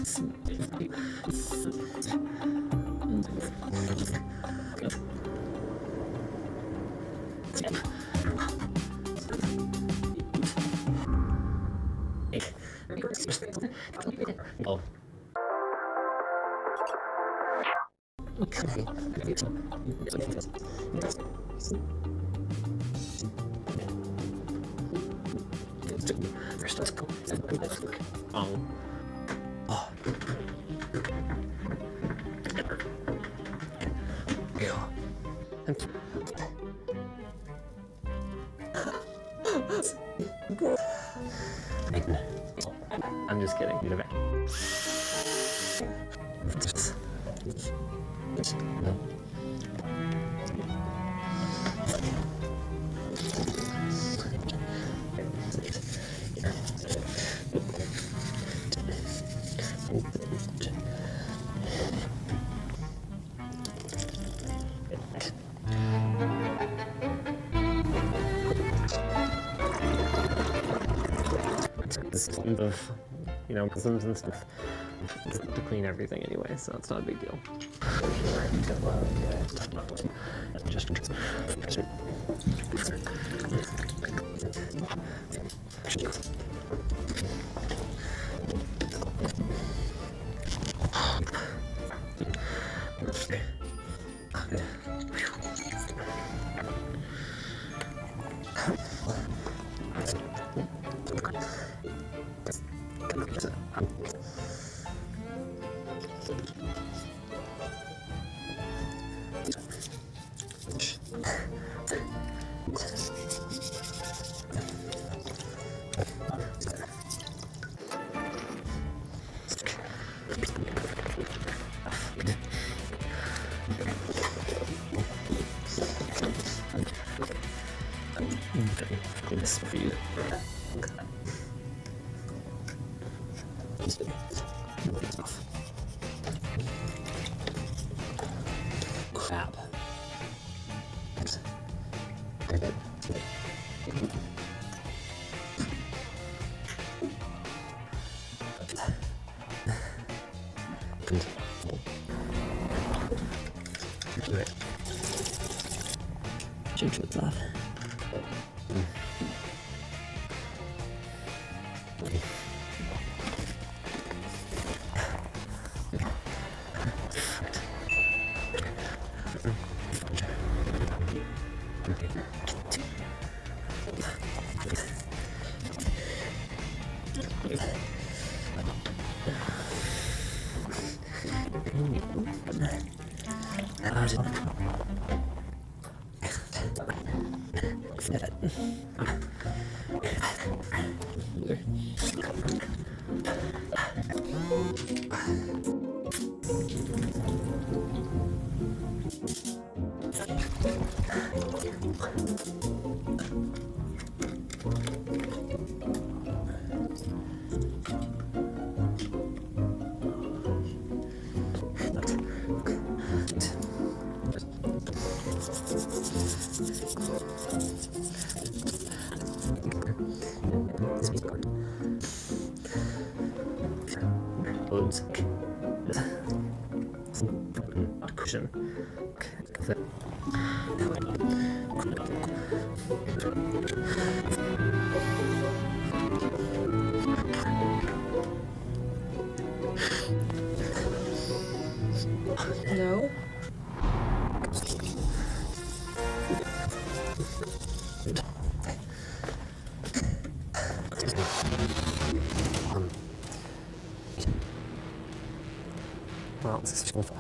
Oh. Oh. Yeah. I'm just kidding. You're back. No. Systems and stuff to clean everything anyway, so it's not a big deal. This speed. Crap. Do it. Change what's off. Loads. Cushion. No. Well, this is just okay.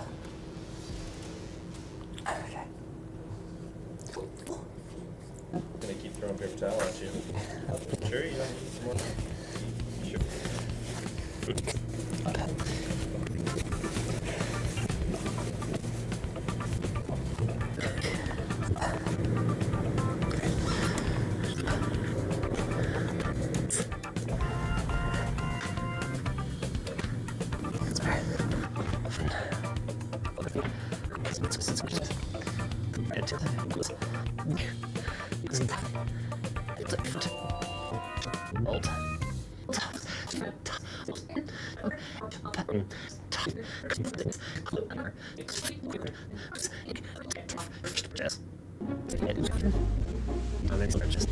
Gonna keep throwing paper towel at you. Sure, you don't need some more? Sure. Old. Just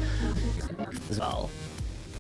as well.